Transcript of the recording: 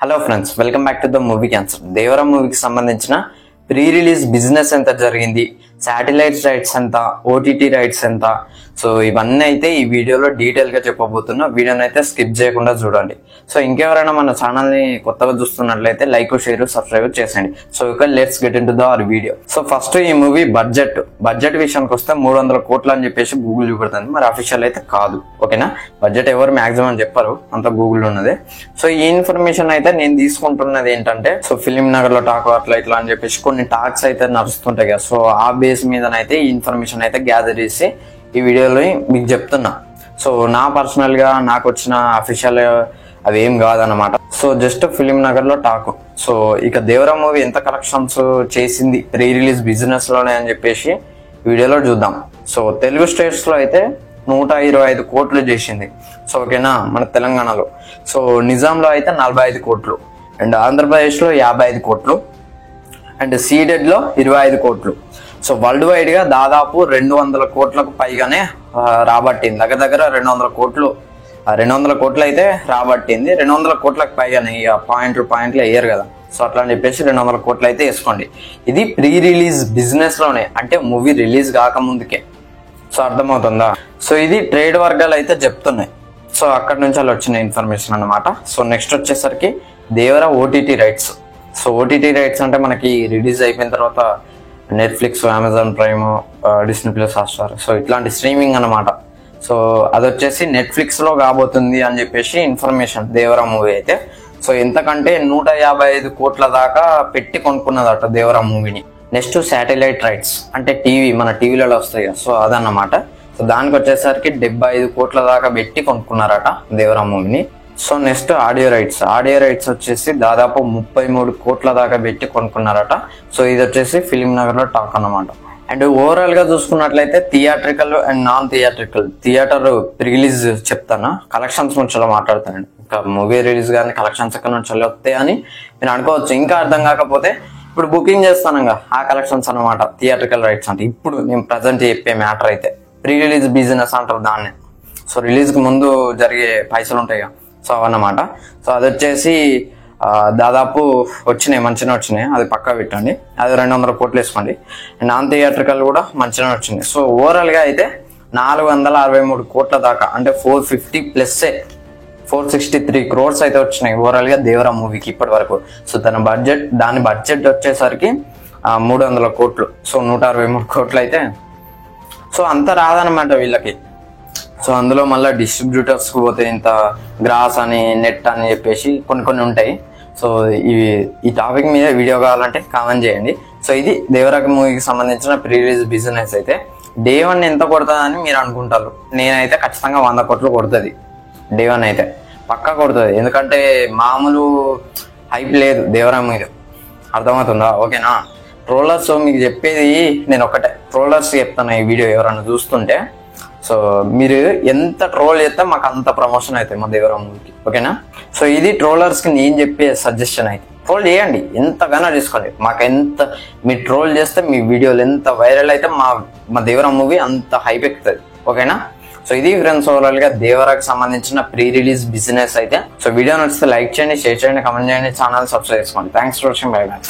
Hello friends, welcome back to the movie cancer. Devara మూవీకి సంబంధించిన pre release business ఎంత జరిగింది, శాటిలైట్ రైట్స్ ఎంత, ఓటీటీ రైట్స్ ఎంత, సో ఇవన్నీ అయితే ఈ వీడియోలో డీటెయిల్ గా చెప్పబోతున్నా. వీడియోని అయితే స్కిప్ చేయకుండా చూడండి. సో ఇంకెవరైనా మన ఛానల్ ని కొత్తగా చూస్తున్నట్లయితే లైక్, షేర్, సబ్స్క్రైబ్ చేసేయండి. సో ఇక let's get in to the hour video. So first ఈ మూవీ బడ్జెట్ విషయానికి వస్తే 300 కోట్లు అని చెప్పేసి గూగుల్ చూపెడుతుంది. మరి అఫీషియల్ అయితే కాదు, ఓకేనా. బడ్జెట్ ఎవరు మాక్సిమం అని చెప్పారు, అంత గూగుల్ ఉన్నదే. సో ఈ ఇన్ఫర్మేషన్ అయితే నేను తీసుకుంటున్నది ఏంటంటే, సో ఫిలిం నగర్ లో టాక్ అట్లా ఇట్లా అని చెప్పేసి కొన్ని టాక్స్ అయితే నడుస్తుంటాయి కదా. సో ఆ బేస్ మీదనైతే ఈ ఇన్ఫర్మేషన్ అయితే గ్యాదర్ చేసి ఈ వీడియోలో మీకు చెప్తున్నా. సో నా పర్సనల్ గా నాకు వచ్చిన అఫీషియల్ అవి ఏం కాదన్నమాట. సో జస్ట్ ఫిలిం నగర్ లో టాక్. సో ఇక దేవరా మూవీ ఎంత కలెక్షన్స్ చేసింది ప్రీ రిలీజ్ బిజినెస్ లోనే అని చెప్పేసి వీడియోలో చూద్దాం. సో తెలుగు స్టేట్స్ లో అయితే 125 కోట్లు చేసింది. సో ఓకేనా, మన తెలంగాణలో. సో నిజాంలో అయితే 45 కోట్లు, అండ్ ఆంధ్రప్రదేశ్ లో 55 కోట్లు, అండ్ సీడెడ్ లో 25 కోట్లు. సో వరల్డ్ వైడ్ గా దాదాపు 200 కోట్లకు పైగానే రాబట్టింది. దగ్గర 200 కోట్లు అయితే రాబట్టింది. 200 కోట్లకు పైగానే, ఇక పాయింట్లు వేయరు కదా. సో అట్లా అని చెప్పేసి 200 కోట్లు అయితే వేసుకోండి. ఇది ప్రీ రిలీజ్ బిజినెస్ లోనే, అంటే మూవీ రిలీజ్ కాకముందుకే. సో అర్థమవుతుందా. సో ఇది ట్రేడ్ వర్గాలు అయితే చెప్తున్నాయి. సో అక్కడ నుంచి అలా వచ్చిన ఇన్ఫర్మేషన్ అన్నమాట. సో నెక్స్ట్ వచ్చేసరికి Devara OTT rights. So OTT rights అంటే మనకి రిలీజ్ అయిపోయిన తర్వాత Netflix, Amazon prime, Disney plus, Hotstar, so ఇట్లాంటి స్ట్రీమింగ్ అన్నమాట. సో అది వచ్చేసి నెట్ఫ్లిక్స్ లో కాబోతుంది అని చెప్పేసి ఇన్ఫర్మేషన్ దేవరా మూవీ అయితే. సో ఎంతకంటే 155 కోట్ల దాకా పెట్టి కొనుక్కున్నదట దేవరా మూవీని. నెక్స్ట్ శాటిలైట్ రైట్స్ అంటే టీవీ, మన టీవీలలో వస్తాయి కదా. సో అదన్నమాట. సో దానికి వచ్చేసరికి 75 కోట్ల దాకా పెట్టి కొనుక్కున్నారట దేవరా మూవీని. సో నెక్స్ట్ ఆడియో రైట్స్ వచ్చేసి దాదాపు 33 కోట్ల దాకా పెట్టి కొనుక్కున్నారట. సో ఇది వచ్చేసి ఫిలిం నగర్ లో టాక్ అన్నమాట. అండ్ ఓవరాల్ గా చూసుకున్నట్లయితే theatrical and non theatre release చెప్తాను, కలెక్షన్స్ నుంచి మాట్లాడతానండి. ఇంకా మూవీ రిలీజ్ కానీ కలెక్షన్స్ ఎక్కడ నుంచి వస్తాయి అని నేను అనుకోవచ్చు. ఇంకా అర్థం కాకపోతే ఇప్పుడు బుకింగ్ చేస్తాను ఆ కలెక్షన్స్ అనమాట. థియేట్రికల్ రైట్స్ అంటే ఇప్పుడు నేను ప్రజెంట్ చెప్పే మ్యాటర్ అయితే ప్రీ రిలీజ్ బిజినెస్ అంటారు దాన్ని. సో రిలీజ్ కి ముందు జరిగే పైసలు ఉంటాయి కదా, సో అవన్నమాట. సో అది వచ్చేసి దాదాపు మంచిగా వచ్చినాయి, అది పక్కా పెట్టండి. అది 200 కోట్లు వేసుకోండి. నాన్ థియేట్రికల్ కూడా మంచిగా వచ్చినాయి. సో ఓవరాల్ గా అయితే 463 కోట్ల దాకా, అంటే 450 ప్లస్ 463 క్రోర్స్ అయితే వచ్చినాయి ఓవరాల్ గా దేవరా మూవీకి ఇప్పటి వరకు. సో దాని బడ్జెట్ వచ్చేసరికి 300 కోట్లు. సో 163 కోట్లు అయితే. సో అంత రాదనమాట వీళ్ళకి. సో అందులో మళ్ళీ డిస్ట్రిబ్యూటర్స్ కు పోతే ఇంత గ్రాస్ అని, నెట్ అని చెప్పేసి కొన్ని ఉంటాయి. సో ఈ టాపిక్ మీద వీడియో కావాలంటే కామెంట్ చేయండి. సో ఇది దేవరా మూవీకి సంబంధించిన ప్రీ రిలీజ్ బిజినెస్ అయితే. డే 1 ఎంత కొడుతుందని మీరు అనుకుంటారు. నేనైతే ఖచ్చితంగా 100 కోట్లు కొడుతుంది. డే 1 అయితే పక్కా కొడుతుంది. ఎందుకంటే మామూలు హైప్ లేదు దేవరా మీద, అర్థమవుతుందా, ఓకేనా. ట్రోలర్స్ మీకు చెప్పేది నేను ఒకటే, ట్రోలర్స్ చెప్తాను ఈ వీడియో ఎవరైనా చూస్తుంటే. సో మీరు ఎంత ట్రోల్ చేస్తే మాకు అంత ప్రమోషన్ అవుతాయి మా దేవరా మూవీకి, ఓకేనా. సో ఇది ట్రోలర్స్ కి నేను చెప్పే సజెషన్ అయితే. ట్రోల్ చేయండి, ఎంతగానో చేసుకోండి. మాకు ఎంత మీరు ట్రోల్ చేస్తే మీ వీడియోలు ఎంత వైరల్ అయితే మా దేవరా మూవీ అంత హైప్ ఎక్కుతుంది, ఓకేనా. సో ఇది ఫ్రెండ్స్ ఓవరాల్ గా దేవరాకి సంబంధించిన ప్రీ రిలీజ్ బిజినెస్ అయితే. సో వీడియో నచ్చితే లైక్ చేయండి, షేర్ చేయండి, కామెంట్ చేయండి, ఛానల్ సబ్స్క్రైబ్ చేసుకోండి. Thanks for watching, by by.